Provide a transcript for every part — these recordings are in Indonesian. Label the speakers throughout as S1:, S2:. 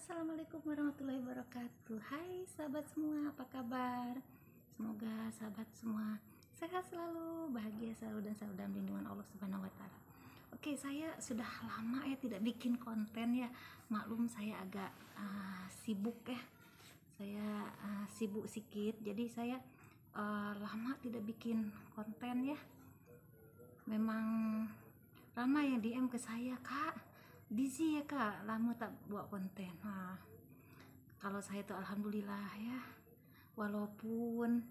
S1: Assalamualaikum warahmatullahi wabarakatuh. Hai sahabat semua, apa kabar? Semoga sahabat semua sehat selalu, bahagia selalu, dan selalu dalam lindungan Allah Subhanahu wa Ta'ala. Oke, saya sudah lama ya tidak bikin konten ya. Maklum saya agak sibuk ya. Saya sibuk sedikit, jadi saya lama tidak bikin konten ya. Memang ramai yang DM ke saya, Kak, busy ya Kak, lama tak buat konten. Kalau saya tuh alhamdulillah ya, walaupun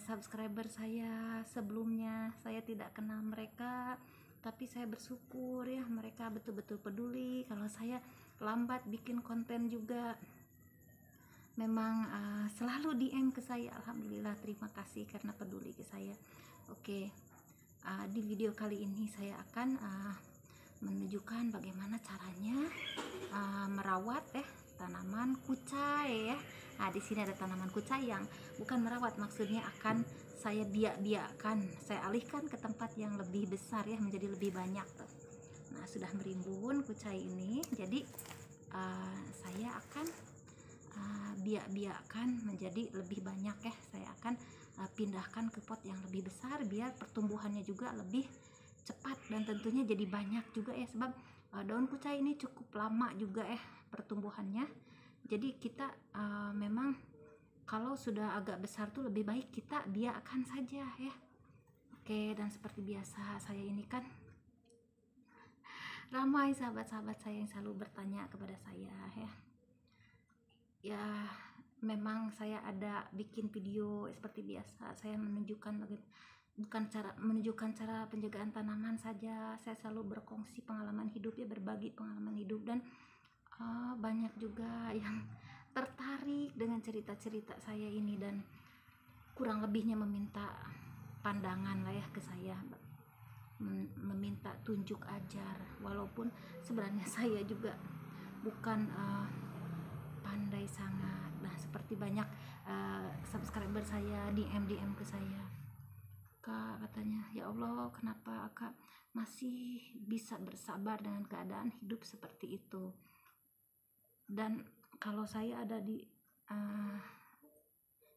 S1: subscriber saya sebelumnya saya tidak kenal mereka, tapi saya bersyukur ya mereka betul-betul peduli kalau saya lambat bikin konten juga. Memang selalu DM ke saya, alhamdulillah, terima kasih karena peduli ke saya. Oke, di video kali ini saya akan menunjukkan bagaimana caranya merawat tanaman kucai ya. Di sini ada tanaman kucai yang bukan merawat, maksudnya akan saya biak-biakkan, saya alihkan ke tempat yang lebih besar ya, menjadi lebih banyak tuh. Nah, sudah merimbun kucai ini, jadi saya akan biak-biakkan menjadi lebih banyak ya. Saya akan pindahkan ke pot yang lebih besar biar pertumbuhannya juga lebih cepat dan tentunya jadi banyak juga ya, sebab daun kucai ini cukup lama juga ya pertumbuhannya. Jadi kita memang kalau sudah agak besar tuh lebih baik kita biarkan saja ya. Oke, dan seperti biasa saya ini kan ramai sahabat-sahabat saya yang selalu bertanya kepada saya ya, memang saya ada bikin video seperti biasa, saya menunjukkan menunjukkan cara penjagaan tanaman saja. Saya selalu berkongsi pengalaman hidup ya, berbagi pengalaman hidup, dan banyak juga yang tertarik dengan cerita-cerita saya ini dan kurang lebihnya meminta pandangan lah ya ke saya, meminta tunjuk ajar, walaupun sebenarnya saya juga bukan pandai sangat. Nah, seperti banyak subscriber saya DM ke saya, Kak, katanya, ya Allah, kenapa Kak masih bisa bersabar dengan keadaan hidup seperti itu. Dan kalau saya ada di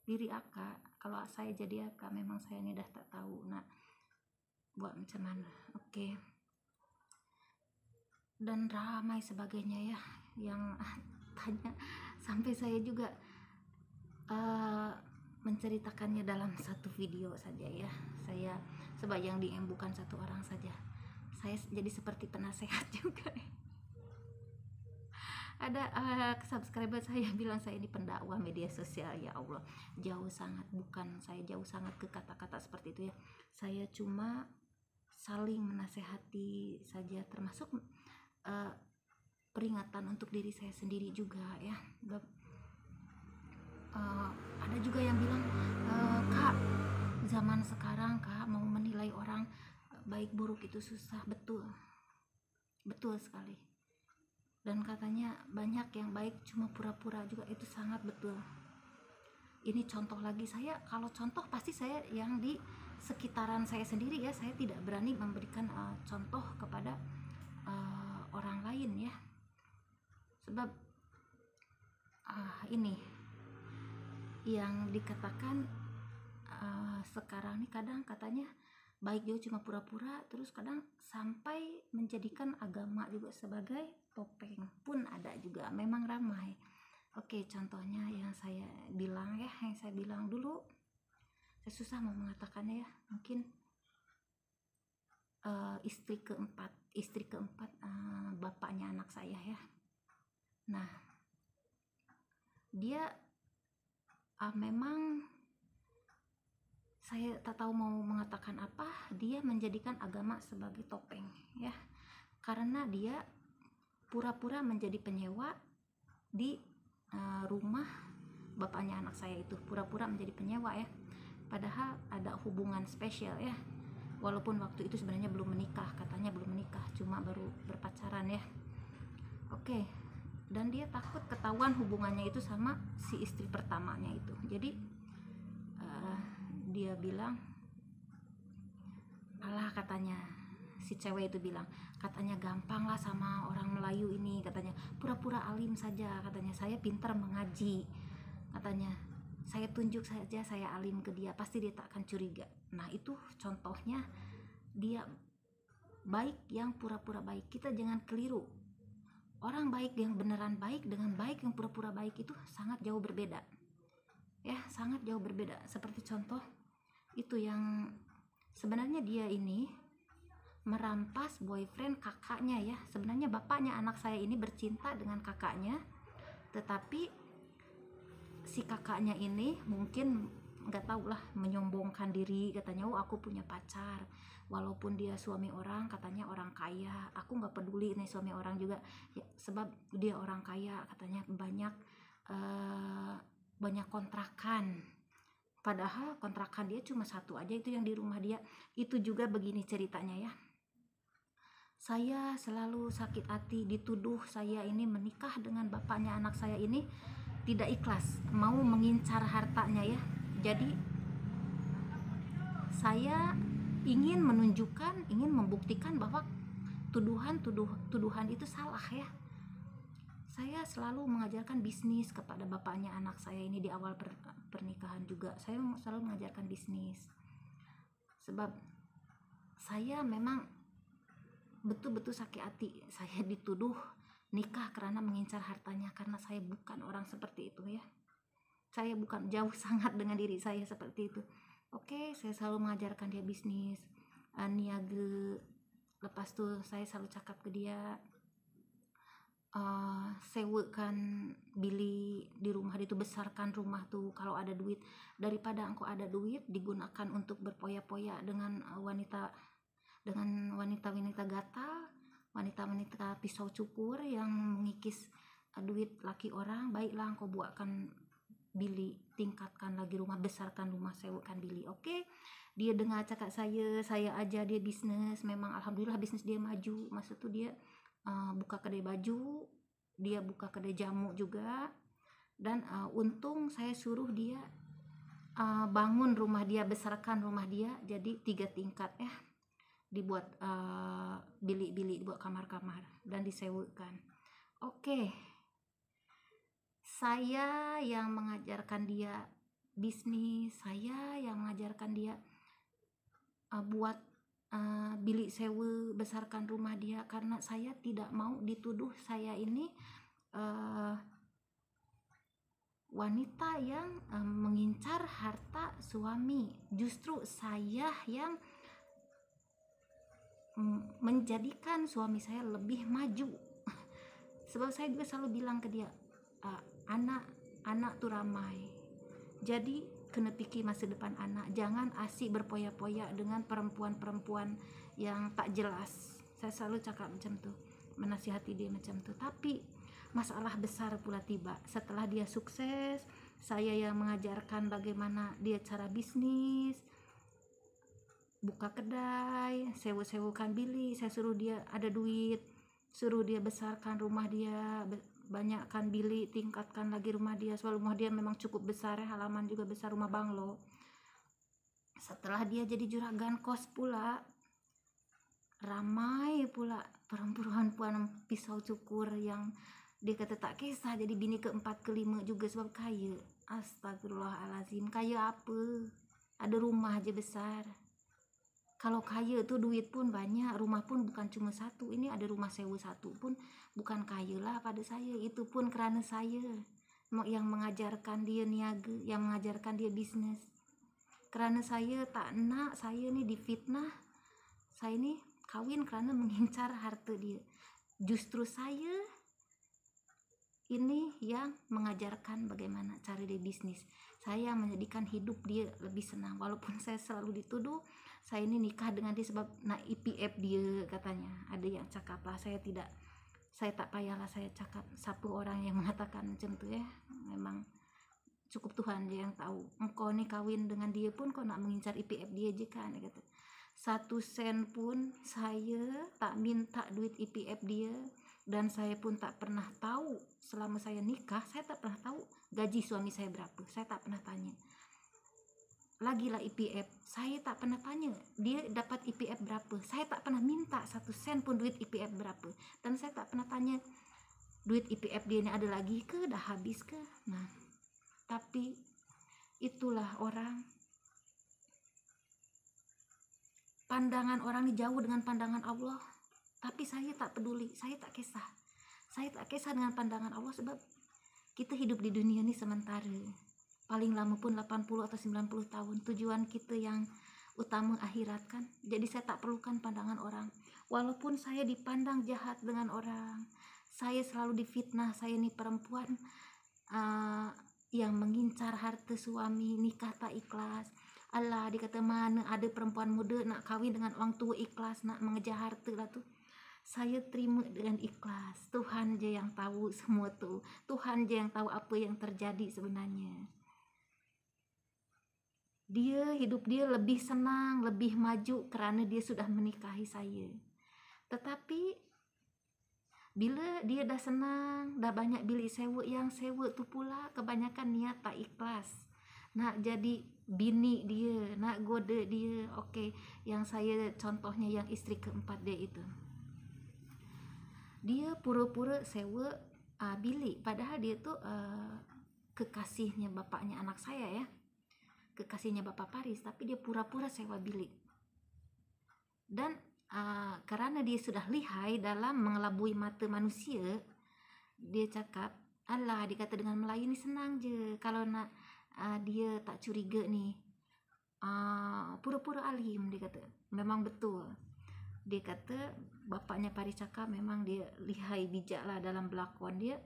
S1: diri Aka, kalau saya jadi Aka, memang saya ini dah tak tahu nak buat macam mana. Oke. Dan ramai sebagainya ya yang tanya, sampai saya juga menceritakannya dalam satu video saja ya. Saya sebayang DM bukan satu orang saja, saya jadi seperti penasehat juga. Ada subscriber saya bilang saya ini pendakwah media sosial. Ya Allah, jauh sangat, bukan, saya jauh sangat ke kata-kata seperti itu ya. Saya cuma saling menasehati saja, termasuk peringatan untuk diri saya sendiri juga ya. Ada juga yang bilang, Kak, zaman sekarang Kak mau menilai orang baik buruk itu susah. Betul sekali. Dan katanya banyak yang baik cuma pura-pura juga, itu sangat betul. Ini contoh lagi, saya kalau contoh pasti saya yang di sekitaran saya sendiri ya, saya tidak berani memberikan contoh kepada orang lain ya, sebab ini yang dikatakan sekarang nih, kadang katanya baik juga cuma pura-pura, terus kadang sampai menjadikan agama juga sebagai topeng pun ada juga, memang ramai. Oke, contohnya yang saya bilang ya, yang saya bilang dulu, saya susah mau mengatakannya ya, mungkin istri keempat bapaknya anak saya ya. Nah, dia memang saya tak tahu mau mengatakan apa, dia menjadikan agama sebagai topeng ya, karena dia pura-pura menjadi penyewa di rumah bapaknya anak saya itu, pura-pura menjadi penyewa ya, padahal ada hubungan spesial ya, walaupun waktu itu sebenarnya belum menikah, katanya belum menikah, cuma baru berpacaran ya. Oke, dan dia takut ketahuan hubungannya itu sama si istri pertamanya itu. Jadi dia bilang, alah, katanya, si cewek itu bilang, katanya gampang lah sama orang Melayu ini, katanya pura-pura alim saja, katanya saya pintar mengaji, katanya saya tunjuk saja saya alim ke dia, pasti dia tak akan curiga. Nah itu contohnya dia baik yang pura-pura baik. Kita jangan keliru, orang baik yang beneran baik dengan baik yang pura-pura baik itu sangat jauh berbeda ya, sangat jauh berbeda. Seperti contoh itu yang sebenarnya dia ini merampas boyfriend kakaknya ya, sebenarnya bapaknya anak saya ini bercinta dengan kakaknya, tetapi si kakaknya ini mungkin nggak tahu lah, menyombongkan diri, katanya oh aku punya pacar, walaupun dia suami orang, katanya orang kaya, aku nggak peduli nih suami orang juga ya, sebab dia orang kaya, katanya banyak kontrakan, padahal kontrakan dia cuma satu aja, itu yang di rumah dia. Itu juga begini ceritanya ya, saya selalu sakit hati dituduh saya ini menikah dengan bapaknya anak saya ini tidak ikhlas, mau mengincar hartanya ya. Jadi saya ingin menunjukkan, ingin membuktikan bahwa tuduhan itu salah ya. Saya selalu mengajarkan bisnis kepada bapaknya anak saya ini di awal pernikahan juga. Saya selalu mengajarkan bisnis. Sebab saya memang betul-betul sakit hati, saya dituduh nikah karena mengincar hartanya, karena saya bukan orang seperti itu ya. Saya bukan, jauh sangat dengan diri saya seperti itu. Oke, saya selalu mengajarkan dia bisnis, niaga. Lepas tuh saya selalu cakap ke dia, sewakan bili di rumah itu, besarkan rumah tuh kalau ada duit, daripada engkau ada duit digunakan untuk berpoya-poya dengan wanita-wanita gatal, wanita-wanita pisau cukur yang mengikis duit laki orang. Baiklah engkau buatkan bili, tingkatkan lagi rumah, besarkan rumah, sewakan bili. Oke, dia dengar cakap saya ajar dia bisnis. Memang alhamdulillah bisnis dia maju. Masa tuh dia buka kedai baju, dia buka kedai jamu juga, dan untung saya suruh dia bangun rumah dia, besarkan rumah dia jadi 3 tingkat ya, dibuat bilik-bilik, dibuat kamar-kamar dan disewakan. Oke, saya yang mengajarkan dia bisnis, saya yang mengajarkan dia buat bilik sewa, besarkan rumah dia, karena saya tidak mau dituduh saya ini wanita yang mengincar harta suami. Justru saya yang menjadikan suami saya lebih maju. Sebab saya juga selalu bilang ke dia, anak tuh ramai, jadi kena pikir masa depan anak, jangan asik berpoya-poya dengan perempuan-perempuan yang tak jelas. Saya selalu cakap macam tuh, menasihati dia macam tuh. Tapi masalah besar pula tiba setelah dia sukses. Saya yang mengajarkan bagaimana dia cara bisnis, buka kedai, sewa-sewakan bilik. Saya suruh dia ada duit, suruh dia besarkan rumah dia, banyakkan bilik, tingkatkan lagi rumah dia. Soal rumah dia memang cukup besar ya, halaman juga besar, rumah banglo. Setelah dia jadi juragan kos pula, ramai pula perempuan pisau cukur yang dia kata tak kisah jadi bini keempat kelima juga sebab kaya. Astagfirullahalazim, kaya apa? Ada rumah aja besar. Kalau kaya tuh duit pun banyak, rumah pun bukan cuma satu. Ini ada rumah sewa satu pun bukan kaya lah pada saya. Itu pun kerana saya yang mengajarkan dia niaga, yang mengajarkan dia bisnis. Kerana saya tak nak saya ni difitnah, saya ni kawin kerana mengincar harta dia. Justru saya ini yang mengajarkan bagaimana cara dia bisnis. Saya menjadikan hidup dia lebih senang, walaupun saya selalu dituduh saya ini nikah dengan dia sebab nak IPF dia, katanya. Ada yang cakap lah, saya tak payahlah saya cakap siapa orang yang mengatakan macam tu ya. Memang cukup Tuhan je yang tahu. Engkau ni kawin dengan dia pun kau nak mengincar IPF dia je kan, dia kata. 1 sen pun saya tak minta duit IPF dia, dan saya pun tak pernah tahu selama saya nikah, saya tak pernah tahu gaji suami saya berapa. Saya tak pernah tanya. lagi lah IPF. Saya tak pernah tanya dia dapat IPF berapa. Saya tak pernah minta 1 sen pun duit IPF berapa. Dan saya tak pernah tanya duit IPF dia ini ada lagi ke, dah habis ke. Nah, tapi itulah orang. Pandangan orang ini jauh dengan pandangan Allah. Tapi saya tak peduli, saya tak kisah. Saya tak kisah dengan pandangan Allah, sebab kita hidup di dunia ini sementara. Paling lama pun 80 atau 90 tahun. Tujuan kita yang utama akhirat kan. Jadi saya tak perlukan pandangan orang. Walaupun saya dipandang jahat dengan orang, saya selalu difitnah, saya ini perempuan yang mengincar harta suami, nikah tak ikhlas. Allah, dikata mana ada perempuan muda nak kawin dengan orang tua ikhlas, nak mengejar harta lah tu. Saya terima dengan ikhlas. Tuhan je yang tahu semua tu. Tuhan je yang tahu apa yang terjadi sebenarnya. Dia hidup dia lebih senang, lebih maju kerana dia sudah menikahi saya. Tetapi bila dia dah senang, dah banyak bilik sewa, yang sewa tu pula kebanyakan niat tak ikhlas. Nak jadi bini dia, nak goda dia. Okey, yang saya contohnya yang isteri keempat dia itu. Dia pura-pura sewa bilik, padahal dia tu kekasihnya bapaknya anak saya ya. Kekasihnya Bapak Paris, tapi dia pura-pura sewa bilik. Dan kerana dia sudah lihai dalam mengelabui mata manusia, dia cakap, alah, dia kata dengan Melayu ni senang je. Kalau nak dia tak curiga ni, pura-pura alim, dia kata. Memang betul. Dia kata bapaknya Paris cakap memang dia lihai bijak lah dalam berlakon. Dia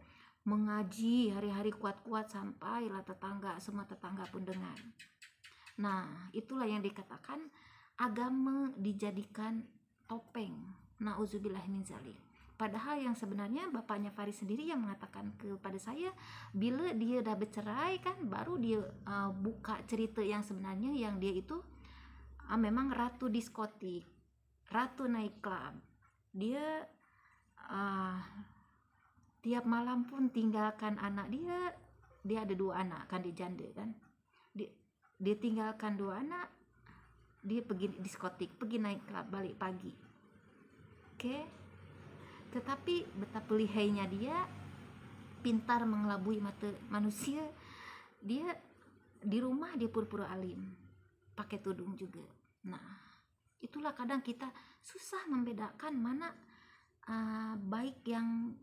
S1: mengaji hari-hari kuat-kuat sampailah semua tetangga pun dengar. Nah, itulah yang dikatakan agama dijadikan topeng. Nauzubillah min zalik. Padahal yang sebenarnya bapaknya Faris sendiri yang mengatakan kepada saya, bila dia dah bercerai kan, baru dia buka cerita yang sebenarnya, yang dia itu memang ratu diskotik, ratu naik klub. Dia tiap malam pun tinggalkan anak dia. Dia ada 2 anak kan, dia janda kan. Dia tinggalkan 2 anak, dia pergi diskotik, pergi naik klub, balik pagi. Okey. Tetapi betapa lihainya dia, pintar mengelabui mata manusia. Dia di rumah dia pura-pura alim, pakai tudung juga. Nah, itulah kadang kita susah membedakan mana baik yang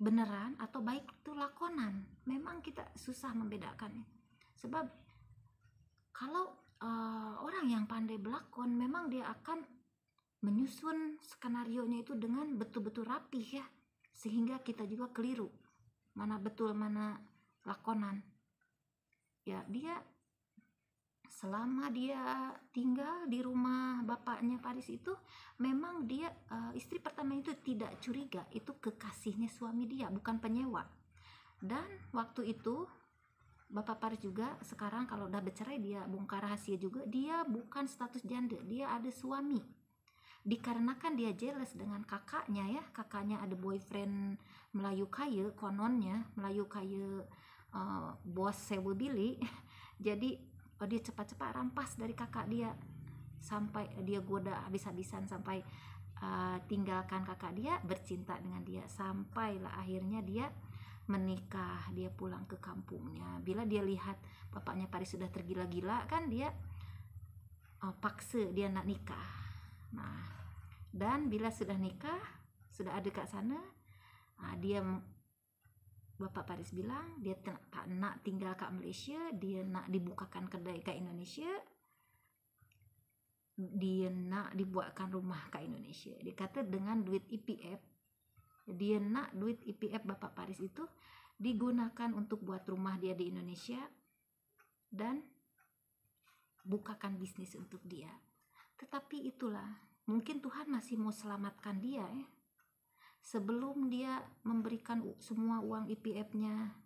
S1: beneran atau baik itu lakonan. Memang kita susah membedakannya. Sebab kalau orang yang pandai berlakon, memang dia akan menyusun skenarionya itu dengan betul-betul rapih ya, sehingga kita juga keliru mana betul mana lakonan. Ya, dia selama dia tinggal di rumah bapaknya Paris itu, memang dia istri pertama itu tidak curiga itu kekasihnya suami dia, bukan penyewa. Dan waktu itu Bapak Paris juga sekarang kalau udah bercerai, dia bongkar rahasia juga, dia bukan status janda, dia ada suami. Dikarenakan dia jealous dengan kakaknya ya, kakaknya ada boyfriend Melayu kaya, kononnya Melayu kaya, bos sewa bilik. Jadi dia cepat-cepat rampas dari kakak dia, sampai dia goda habis-habisan sampai tinggalkan kakak dia, bercinta dengan dia, sampailah akhirnya dia menikah. Dia pulang ke kampungnya. Bila dia lihat bapaknya Paris sudah tergila-gila kan, dia paksa dia nak nikah. Nah, dan bila sudah nikah, sudah ada kat sana, dia Bapak Paris bilang dia tak nak tinggal kat Malaysia, dia nak dibukakan kedai kat Indonesia, dia nak dibuatkan rumah kat Indonesia. Dia kata dengan duit EPF, dia nak duit EPF Bapak Paris itu digunakan untuk buat rumah dia di Indonesia dan bukakan bisnis untuk dia. Tetapi itulah, mungkin Tuhan masih mau selamatkan dia ya. Sebelum dia memberikan semua uang EPF-nya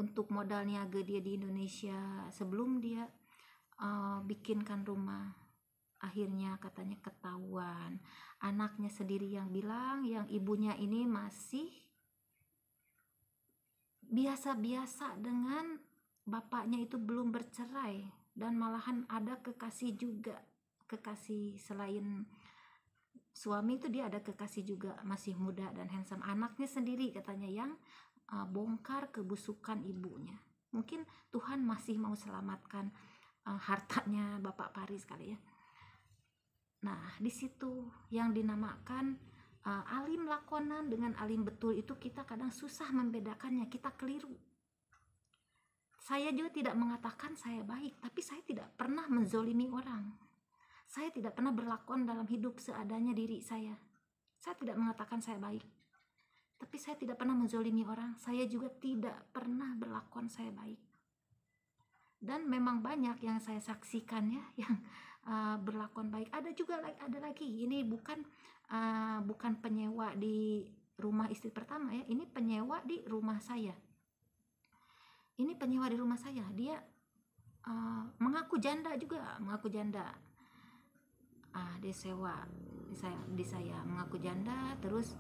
S1: untuk modal niaga dia di Indonesia, sebelum dia bikinkan rumah, akhirnya katanya ketahuan. Anaknya sendiri yang bilang, yang ibunya ini masih biasa-biasa dengan bapaknya itu, belum bercerai. dan malahan ada kekasih juga, kekasih selain suami itu dia ada kekasih juga, masih muda dan handsome. Anaknya sendiri katanya yang bongkar kebusukan ibunya. Mungkin Tuhan masih mau selamatkan hartanya Bapak Paris kali ya. Nah, di situ yang dinamakan alim lakonan dengan alim betul itu kita kadang susah membedakannya, kita keliru. Saya juga tidak mengatakan saya baik, tapi saya tidak pernah menzolimi orang. Saya tidak pernah berlakon dalam hidup seadanya diri saya. Saya tidak mengatakan saya baik, tapi saya tidak pernah menzolimi orang. Saya juga tidak pernah berlakon saya baik. Dan memang banyak yang saya saksikan ya, yang berlakon baik. Ada juga ada lagi. Ini bukan penyewa di rumah istri pertama ya. Ini penyewa di rumah saya. Ini penyewa di rumah saya. Dia mengaku janda juga, mengaku janda. Dia sewa di saya mengaku janda, terus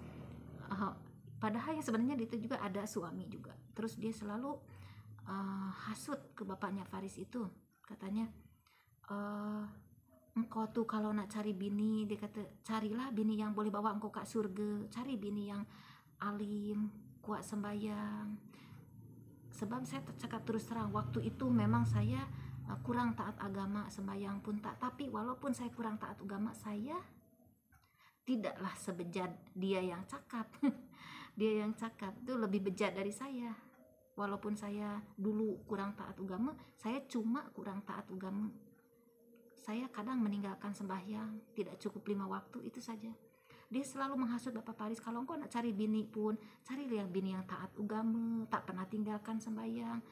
S1: padahal ya sebenarnya itu juga ada suami juga. Terus dia selalu hasut ke bapaknya Faris itu, katanya engkau tuh kalau nak cari bini, dia kata carilah bini yang boleh bawa engkau ke surga, cari bini yang alim, kuat sembahyang. Sebab saya cakap terus terang, waktu itu memang saya kurang taat agama, sembahyang pun tak. Tapi walaupun saya kurang taat agama, saya tidaklah sebejat dia yang cakap. Dia yang cakap itu lebih bejat dari saya. Walaupun saya dulu kurang taat agama, saya cuma kurang taat agama. Saya kadang meninggalkan sembahyang, tidak cukup 5 waktu, itu saja. Dia selalu menghasut Bapak Paris, kalau engkau nak cari bini pun, carilah bini yang taat agama, tak pernah tinggalkan sembahyang.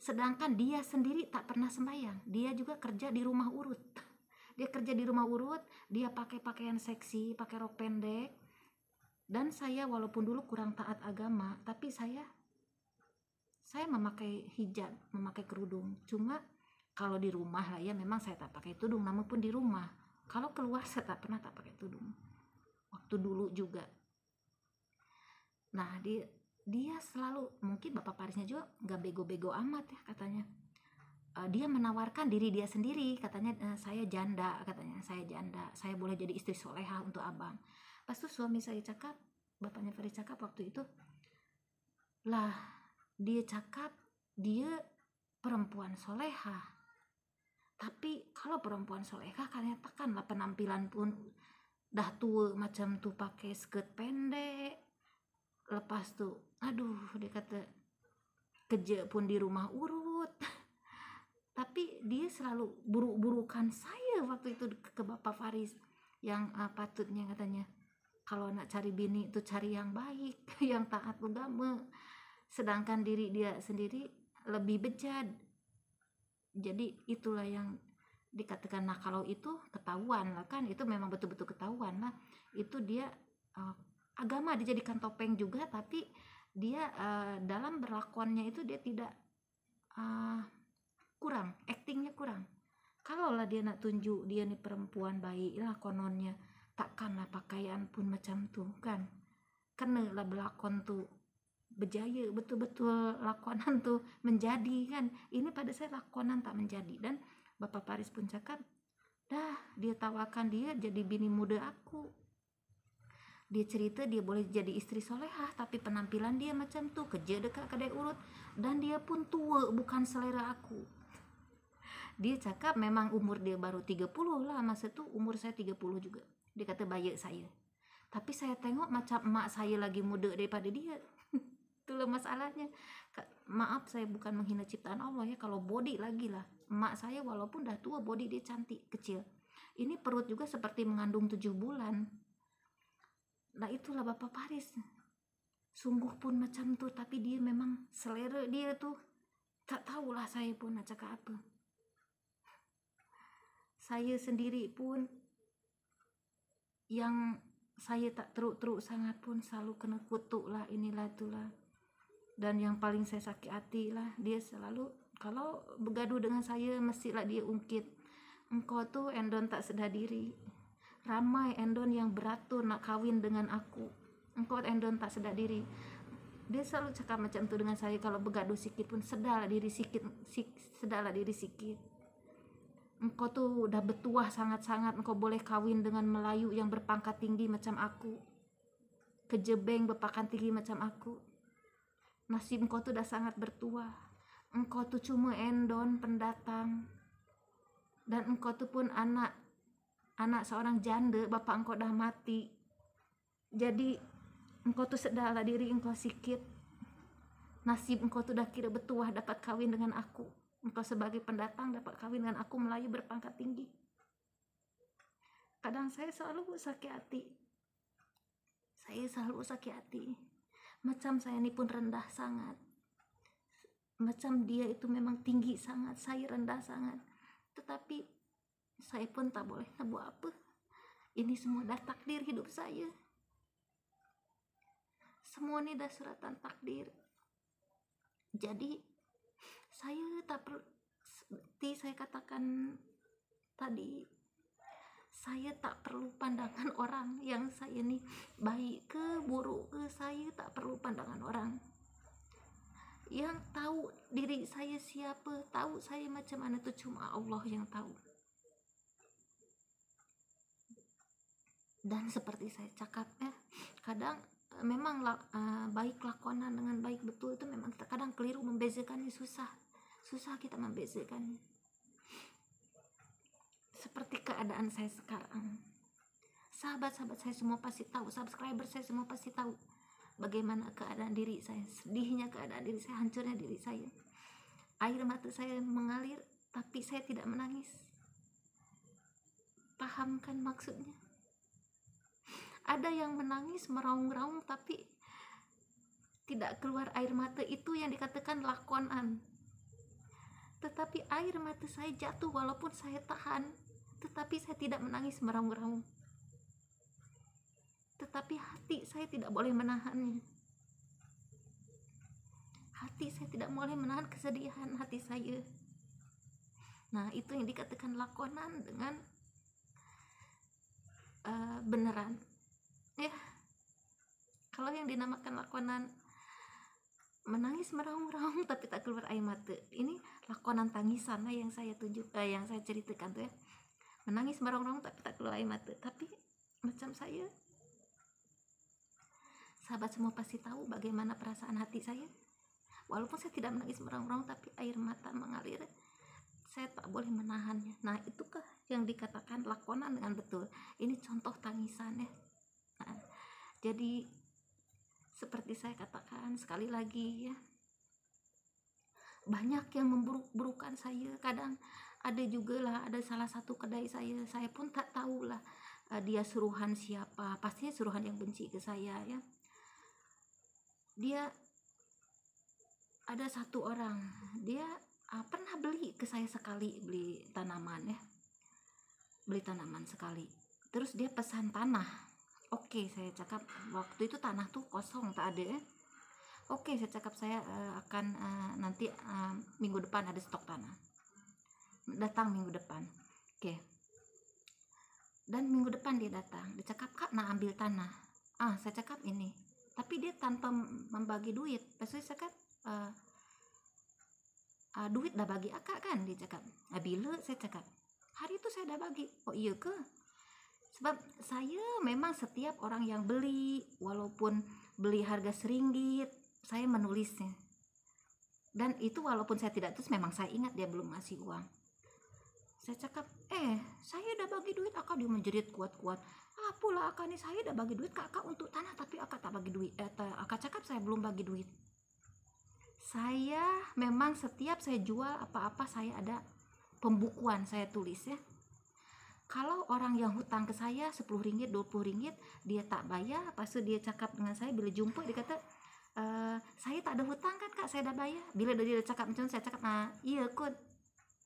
S1: Sedangkan dia sendiri tak pernah sembahyang. Dia juga kerja di rumah urut. Dia kerja di rumah urut, dia pakai pakaian seksi, pakai rok pendek. Dan saya walaupun dulu kurang taat agama, tapi saya memakai hijab, memakai kerudung. Cuma kalau di rumah lah ya, memang saya tak pakai tudung, namun pun di rumah. Kalau keluar saya tak pernah tak pakai tudung. Waktu dulu juga. Nah, dia selalu, mungkin Bapak Parisnya juga nggak bego-bego amat ya katanya. Dia menawarkan diri dia sendiri, katanya saya janda, katanya saya janda, saya boleh jadi istri soleha untuk abang. Pas itu suami saya cakap, bapaknya Faris cakap waktu itu, lah dia cakap dia perempuan soleha. Tapi kalau perempuan soleha kalian tekanlah penampilan pun dah tua macam tuh, pakai skirt pendek, lepas tuh aduh dia kata kerja pun di rumah urut. Tapi dia selalu buruk-burukan saya waktu itu ke Bapak Faris, yang patutnya katanya kalau nak cari bini itu cari yang baik, yang taat agama. Sedangkan diri dia sendiri lebih bejat. Jadi itulah yang dikatakan. Nah kalau itu ketahuan lah kan, itu memang betul-betul ketahuan lah. Itu dia agama dijadikan topeng juga, tapi dia dalam berlakonnya itu dia tidak kurang, aktingnya kurang. Kalaulah dia nak tunjuk dia nih perempuan baik lah kononnya, takkanlah pakaian pun macam tuh kan. Kenalah berlakon tuh berjaya betul-betul, lakonan tuh menjadi kan. Ini pada saya lakonan tak menjadi. Dan Bapak Paris pun cakap, dah dia tawarkan dia jadi bini muda aku. Dia cerita dia boleh jadi istri solehah, tapi penampilan dia macam tuh, kerja dekat kedai urut, dan dia pun tua, bukan selera aku. Dia cakap memang umur dia baru 30 lah, masa itu umur saya 30 juga. Dia kata bayak saya. Tapi saya tengok macam emak saya lagi muda daripada dia. Itulah masalahnya. Maaf saya bukan menghina ciptaan Allah ya, kalau body lagi lah. Emak saya walaupun dah tua, body dia cantik, kecil. Ini perut juga seperti mengandung 7 bulan. Nah itulah Bapak Paris. Sungguh pun macam tuh, tapi dia memang selera dia tuh. Tak tahulah saya pun nak cakap apa. Saya sendiri pun yang saya tak teruk-teruk sangat pun selalu kena kutuk lah, inilah itulah. Dan yang paling saya sakit hati lah, dia selalu kalau bergaduh dengan saya mestilah dia ungkit, engkau tuh endon tak sedar diri. Ramai endon yang beratur nak kawin dengan aku, engkau endon tak sedar diri. Dia selalu cakap macam tu dengan saya. Kalau bergaduh sikit pun sedarlah diri sikit, sedarlah diri sikit. engkau tuh udah bertuah sangat-sangat, engkau boleh kawin dengan Melayu yang berpangkat tinggi macam aku, kejebeng berpangkat tinggi macam aku. Nasib engkau tuh udah sangat bertuah, engkau tuh cuma endon pendatang, dan engkau tuh pun anak seorang janda, bapak engkau udah mati. Jadi engkau tuh sedarlah diri engkau sikit. Nasib engkau tuh udah kira bertuah dapat kawin dengan aku. Engkau sebagai pendatang dapat kawin dengan aku, Melayu berpangkat tinggi. Kadang saya selalu sakit hati. Macam saya ini pun rendah sangat. Macam dia itu memang tinggi sangat, saya rendah sangat. Tetapi saya pun tak boleh buat apa. Ini semua dah takdir hidup saya. Semua ini dah suratan takdir. Jadi saya tak perlu, seperti saya katakan tadi, saya tak perlu pandangan orang yang saya ini baik ke buruk ke, saya tak perlu pandangan orang. Yang tahu diri saya siapa, tahu saya macam mana itu cuma Allah yang tahu. Dan seperti saya cakap kadang memang baik lakonan dengan baik betul itu memang kita kadang keliru membezakannya, susah kita membezakannya. Seperti keadaan saya sekarang, sahabat-sahabat saya semua pasti tahu, subscriber saya semua pasti tahu bagaimana keadaan diri saya, sedihnya keadaan diri saya, hancurnya diri saya. Air mata saya mengalir tapi saya tidak menangis. Paham kan maksudnya? Ada yang menangis meraung-raung tapi tidak keluar air mata, itu yang dikatakan lakonan. Tetapi air mata saya jatuh walaupun saya tahan, tetapi saya tidak menangis meraung-raung. Tetapi hati saya tidak boleh menahannya. Hati saya tidak boleh menahan kesedihan hati saya. Nah, itu yang dikatakan lakonan dengan beneran. Ya, kalau yang dinamakan lakonan menangis meraung-raung tapi tak keluar air mata, ini lakonan tangisan yang saya yang saya ceritakan tuh ya. Menangis meraung-raung tapi tak keluar air mata. Tapi macam saya, sahabat semua pasti tahu bagaimana perasaan hati saya. Walaupun saya tidak menangis meraung-raung tapi air mata mengalir, saya tak boleh menahannya. Nah, itukah yang dikatakan lakonan dengan betul. Ini contoh tangisan ya. Nah, jadi seperti saya katakan sekali lagi ya, banyak yang memburuk-burukan saya. Kadang ada juga lah, ada salah satu kedai saya pun tak tahu lah dia suruhan siapa, pastinya suruhan yang benci ke saya ya. Dia ada satu orang, dia pernah beli ke saya sekali, beli tanaman sekali. Terus dia pesan tanah. Oke, saya cakap waktu itu tanah tuh kosong, tak ada ya. Oke, saya cakap saya akan nanti minggu depan ada stok tanah. Datang minggu depan. Oke. Dan minggu depan dia datang. Dia cakap, "Kak, nak ambil tanah." Saya cakap ini. Tapi dia tanpa membagi duit. Terus saya cakap, duit dah bagi akak kan? Dia cakap. Bila? Saya cakap. Hari itu saya dah bagi. Oh iya ke? Sebab saya memang setiap orang yang beli, walaupun beli harga RM1, saya menulisnya. Dan itu walaupun saya tidak terus, memang saya ingat dia belum ngasih uang. Saya cakap, saya dah bagi duit. Akak, dia menjerit kuat-kuat. Apalah akak nih, saya dah bagi duit ke akak untuk tanah, tapi akak tak bagi duit. Akak cakap saya belum bagi duit. Saya memang setiap saya jual apa-apa saya ada pembukuan, saya tulis ya. Kalau orang yang hutang ke saya RM10, RM20, dia tak bayar, lepas itu dia cakap dengan saya bila jumpa, dia kata, saya tak ada hutang kan kak, saya dah bayar. Bila dia cakap macam tu, saya cakap, iya kot,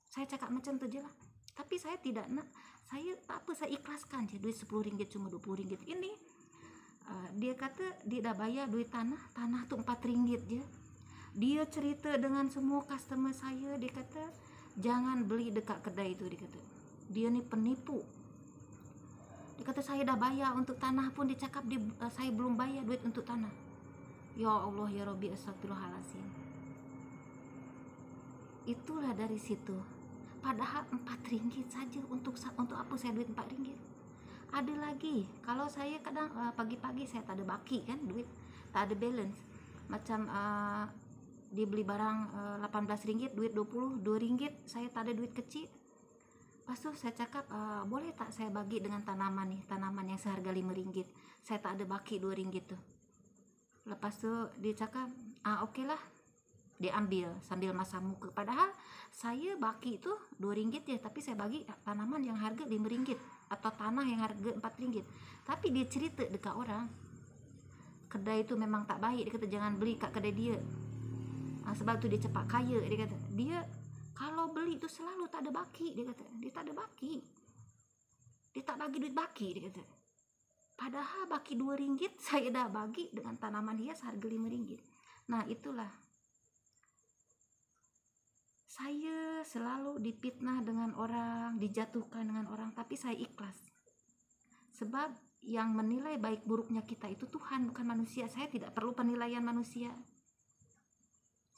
S1: saya cakap macam tu je lah. Tapi saya tidak nak, saya tak apa, saya ikhlaskan je duit RM10 cuma RM20 ini. Dia kata dia dah bayar duit tanah tu RM4 je. Dia cerita dengan semua customer saya, dia kata jangan beli dekat kedai itu, dia kata dia ni penipu. Dia kata saya dah bayar untuk tanah pun, dia cakap saya belum bayar duit untuk tanah. Ya Allah ya Rabbi, astagfirullahaladzim. Itulah dari situ padahal 4 ringgit saja. Untuk apa saya duit 4 ringgit? Ada lagi, kalau saya kadang pagi-pagi saya tak ada baki kan, duit tak ada balance, macam dia beli barang 18 ringgit, duit 22 ringgit, saya tak ada duit kecil. Lepas tu saya cakap, boleh tak saya bagi dengan tanaman nih, tanaman yang seharga 5 ringgit, saya tak ada baki 2 ringgit tuh. Lepas tu dia cakap, okey lah, dia ambil sambil masam muka. Padahal saya baki itu 2 ringgit ya, tapi saya bagi tanaman yang harga 5 ringgit atau tanah yang harga 4 ringgit. Tapi dia cerita dekat orang, kedai itu memang tak baik, dia kata jangan beli kat kedai dia. Sebab tu dia cepat kaya, dia kata. Dia kalau beli itu selalu tak ada baki, dia kata. Dia tak ada baki. Dia tak bagi duit baki, dia kata. Padahal baki 2 ringgit saya dah bagi dengan tanaman hias harga 5 ringgit. Nah, itulah. Saya selalu dipitnah dengan orang, dijatuhkan dengan orang, tapi saya ikhlas. Sebab yang menilai baik buruknya kita itu Tuhan, bukan manusia. Saya tidak perlu penilaian manusia.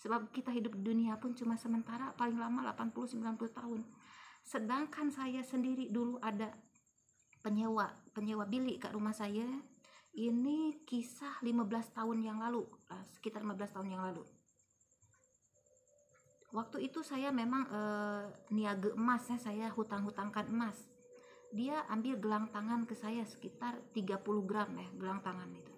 S1: Sebab kita hidup di dunia pun cuma sementara, paling lama 80-90 tahun. Sedangkan saya sendiri dulu ada penyewa bilik kat rumah saya. Ini kisah 15 tahun yang lalu, sekitar 15 tahun yang lalu. Waktu itu saya memang niaga emas ya, saya hutang-hutangkan emas. Dia ambil gelang tangan ke saya sekitar 30 gram ya, gelang tangan itu.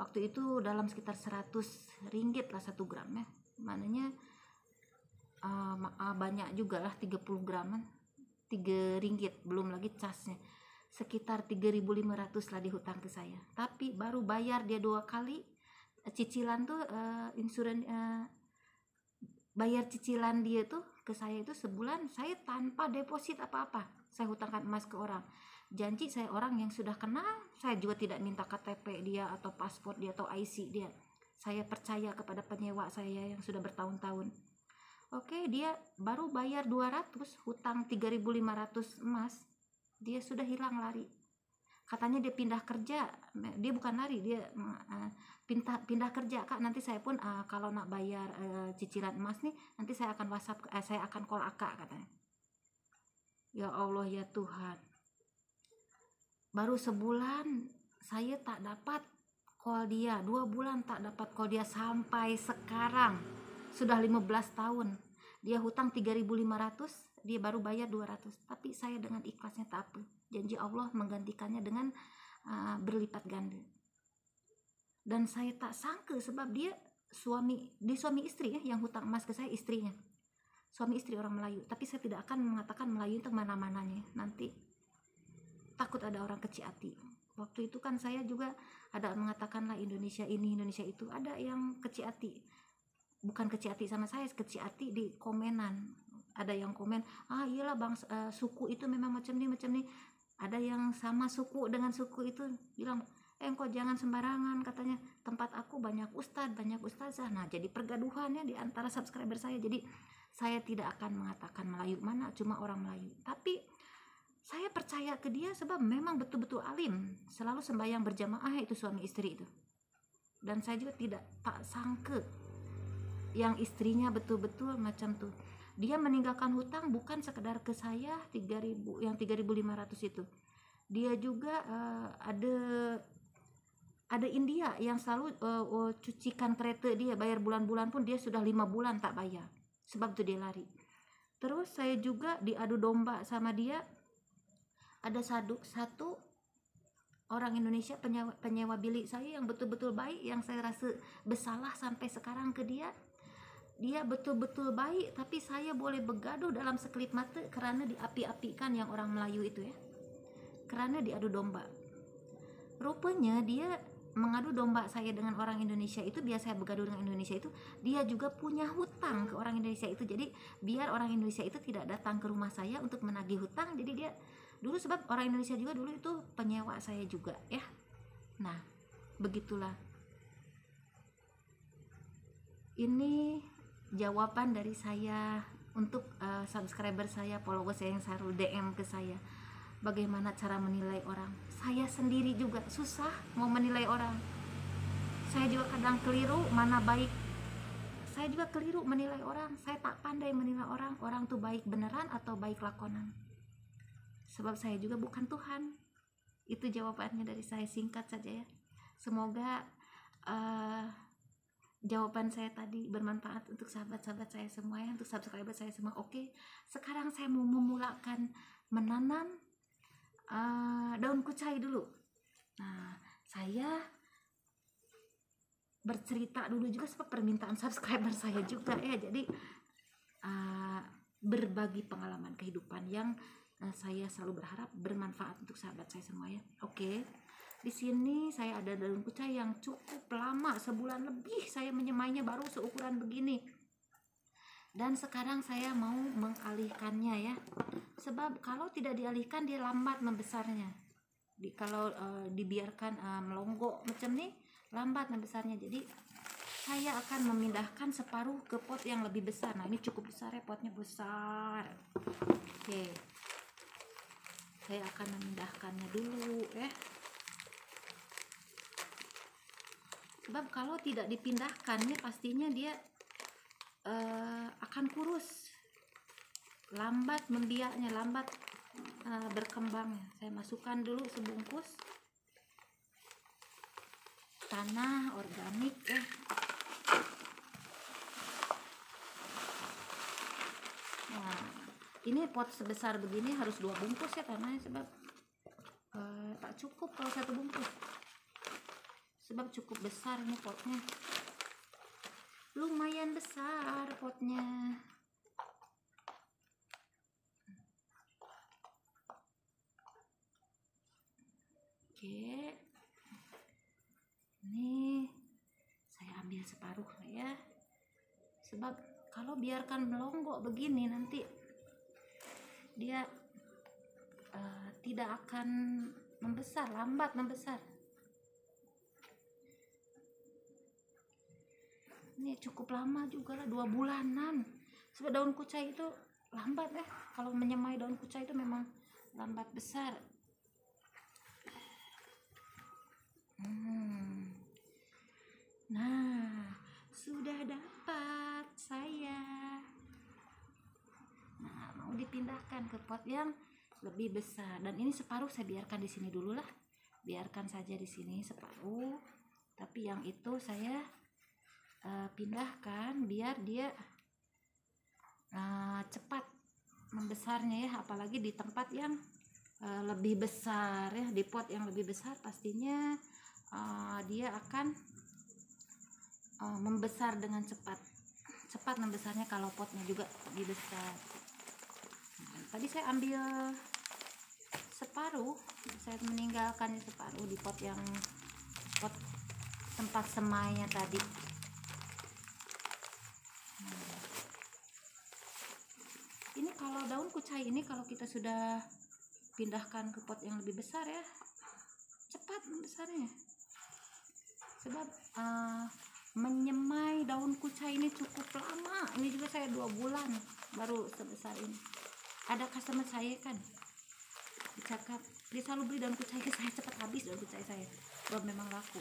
S1: Waktu itu dalam sekitar 100 ringgit lah 1 gram ya. Maknanya banyak juga lah, 30 graman 3 ringgit, belum lagi casnya. Sekitar 3.500 lah dihutang ke saya. Tapi baru bayar dia 2 kali. Cicilan tuh bayar cicilan dia tuh ke saya itu sebulan, saya tanpa deposit apa-apa. Saya hutangkan emas ke orang. Janji saya orang yang sudah kenal, saya juga tidak minta KTP dia atau paspor dia atau IC dia. Saya percaya kepada penyewa saya yang sudah bertahun-tahun. Oke, dia baru bayar 200, hutang 3.500 emas. Dia sudah hilang, lari. Katanya dia pindah kerja. Dia bukan lari, dia pindah kerja, Kak. Nanti saya pun kalau nak bayar cicilan emas nih, nanti saya akan WhatsApp, saya akan call Kak, katanya. Ya Allah, ya Tuhan. Baru sebulan saya tak dapat call dia, 2 bulan tak dapat call dia, sampai sekarang sudah 15 tahun. Dia hutang 3.500, dia baru bayar 200. Tapi saya dengan ikhlasnya tak apa. Janji Allah menggantikannya dengan berlipat ganda. Dan saya tak sangka, sebab dia suami istri ya, yang hutang emas ke saya istrinya. Suami istri orang Melayu. Tapi saya tidak akan mengatakan Melayu itu mana-mananya. Nanti takut ada orang kecil hati. Waktu itu kan saya juga ada mengatakanlah Indonesia ini, Indonesia itu. Ada yang kecil hati. Bukan kecil hati sama saya, kecil hati di komenan. Ada yang komen, iyalah bang, suku itu memang macam ni. Ada yang sama suku dengan suku itu bilang, engkau jangan sembarangan, katanya tempat aku banyak ustadz, banyak ustazah. Nah, jadi pergaduhannya di antara subscriber saya. Jadi saya tidak akan mengatakan Melayu mana, cuma orang Melayu. Tapi saya percaya ke dia sebab memang betul-betul alim, selalu sembahyang berjamaah itu suami istri itu. Dan saya juga tak sangka yang istrinya betul-betul macam tuh. Dia meninggalkan hutang bukan sekedar ke saya 3.000, yang 3.500 itu. Dia juga ada India yang selalu cucikan kereta dia, bayar bulan-bulan pun dia sudah 5 bulan tak bayar. Sebab itu dia lari. Terus saya juga diadu domba sama dia. Ada satu orang Indonesia penyewa bilik saya yang betul-betul baik, yang saya rasa bersalah sampai sekarang ke dia. Dia betul-betul baik, tapi saya boleh bergaduh dalam sekelip mata kerana diapi-apikan yang orang Melayu itu ya. Kerana diadu domba. Rupanya dia mengadu domba saya dengan orang Indonesia itu, biar saya bergaduh dengan Indonesia itu, dia juga punya hutang ke orang Indonesia itu. Jadi biar orang Indonesia itu tidak datang ke rumah saya untuk menagih hutang, jadi dia dulu, sebab orang Indonesia juga dulu itu penyewa saya juga ya. Nah, begitulah. Ini jawaban dari saya untuk subscriber saya, follower saya yang selalu DM ke saya. Bagaimana cara menilai orang? Saya sendiri juga susah mau menilai orang. Saya juga kadang keliru mana baik. saya juga keliru menilai orang. Saya tak pandai menilai orang tuh baik beneran atau baik lakonan, sebab saya juga bukan Tuhan. Itu jawabannya dari saya, singkat saja ya. Semoga jawaban saya tadi bermanfaat untuk sahabat-sahabat saya semua ya, untuk subscriber saya semua. Oke, sekarang saya mau memulakan menanam daun kucai dulu. Nah, saya bercerita dulu juga sebab permintaan subscriber saya juga ya. Jadi berbagi pengalaman kehidupan yang saya selalu berharap bermanfaat untuk sahabat saya semua ya. Oke. Di sini saya ada daun kucai yang cukup lama, sebulan lebih saya menyemainya, baru seukuran begini. Dan sekarang saya mau mengalihkannya ya. Sebab kalau tidak dialihkan dia lambat membesarnya. Kalau dibiarkan melonggok macam ini, lambat membesarnya. Jadi saya akan memindahkan separuh ke pot yang lebih besar. Nah, ini cukup besar ya, potnya besar. Oke. Saya akan memindahkannya dulu ya. Sebab kalau tidak dipindahkan ya pastinya dia akan kurus, lambat membiaknya, lambat berkembangnya. Saya masukkan dulu sebungkus tanah organik ya. Nah, ini pot sebesar begini harus 2 bungkus ya tanahnya, sebab tak cukup kalau 1 bungkus. Sebab cukup besar ini potnya, lumayan besar potnya. Oke, ini saya ambil separuh ya, sebab kalau biarkan melonggok begini nanti dia tidak akan membesar, lambat membesar. Ini cukup lama juga lah, 2 bulanan. Sebab daun kucai itu lambat ya. Kalau menyemai daun kucai itu memang lambat besar. Nah, sudah dapat saya. Nah, mau dipindahkan ke pot yang lebih besar. Dan ini separuh saya biarkan di sini dulu lah. Biarkan saja di sini separuh. Tapi yang itu saya pindahkan biar dia cepat membesarnya ya, apalagi di tempat yang lebih besar ya, di pot yang lebih besar pastinya dia akan membesar dengan cepat membesarnya kalau potnya juga lebih besar. Nah, tadi saya ambil separuh, saya meninggalkannya separuh di pot tempat semainya tadi. Ini kalau daun kucai ini kalau kita sudah pindahkan ke pot yang lebih besar ya, cepat membesarnya. Sebab menyemai daun kucai ini cukup lama. Ini juga saya 2 bulan baru sebesar ini. Ada customer saya kan bercakap, dia selalu beli daun kucai ke saya, cepat habis daun kucai saya, sebab memang laku.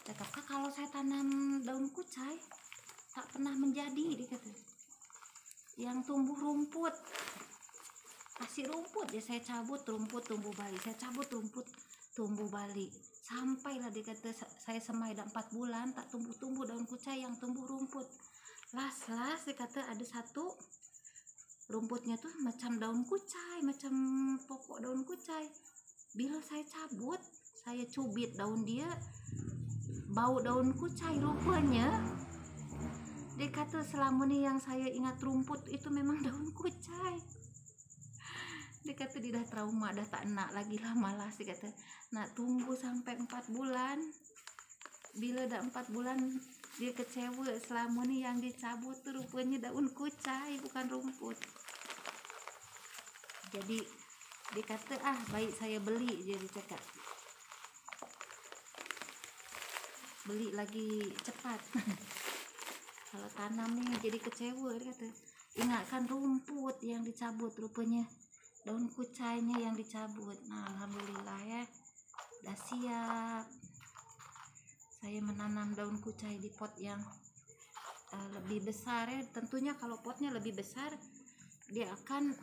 S1: Cakap, Kak, kalau saya tanam daun kucai tak pernah menjadi, dia kata. Yang tumbuh rumput, kasih rumput ya saya cabut, rumput tumbuh balik, saya cabut, rumput tumbuh balik, sampailah dia kata saya semai 4 bulan tak tumbuh daun kucai, yang tumbuh rumput. Las dia kata ada satu rumputnya tuh macam daun kucai, macam pokok daun kucai. Bila saya cabut, saya cubit daun dia, bau daun kucai rupanya. Dia kata selama ini yang saya ingat rumput itu memang daun kucai. Dia kata dia dah trauma, dah tak nak lagi lah, malas. Dia kata nak tunggu sampai 4 bulan. Bila dah 4 bulan dia kecewa, selama ini yang dicabut tuh rupanya daun kucai bukan rumput. Jadi dia kata baik saya beli, jadi cakap beli lagi cepat. Kalau tanam nih jadi kecewa, dia kata ingatkan rumput yang dicabut, rupanya daun kucainya yang dicabut. Nah, alhamdulillah ya, udah siap saya menanam daun kucai di pot yang lebih besar ya. Tentunya kalau potnya lebih besar dia akan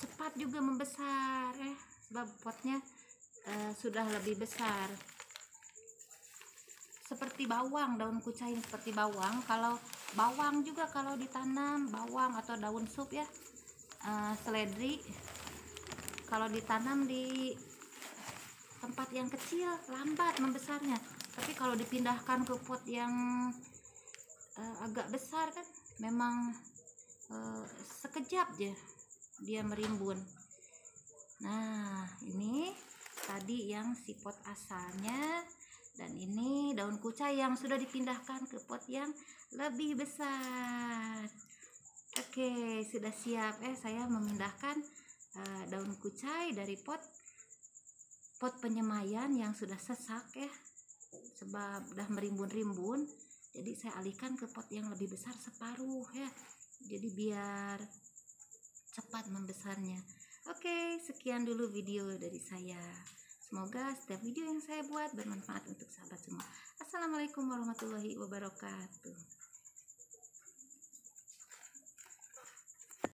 S1: cepat juga membesar ya, sebab potnya sudah lebih besar. Seperti bawang, daun kucai seperti bawang. Kalau bawang juga kalau ditanam, bawang atau daun sup ya, seledri, kalau ditanam di tempat yang kecil lambat membesarnya, tapi kalau dipindahkan ke pot yang agak besar kan memang sekejap aja dia merimbun. Nah, ini tadi yang si pot asalnya, dan ini daun kucai yang sudah dipindahkan ke pot yang lebih besar. Oke, sudah siap saya memindahkan daun kucai dari pot penyemaian yang sudah sesak ya, sebab udah merimbun-rimbun. Jadi saya alihkan ke pot yang lebih besar separuh ya, jadi biar cepat membesarnya. Oke, sekian dulu video dari saya. Semoga setiap video yang saya buat bermanfaat untuk sahabat semua. Assalamualaikum warahmatullahi wabarakatuh.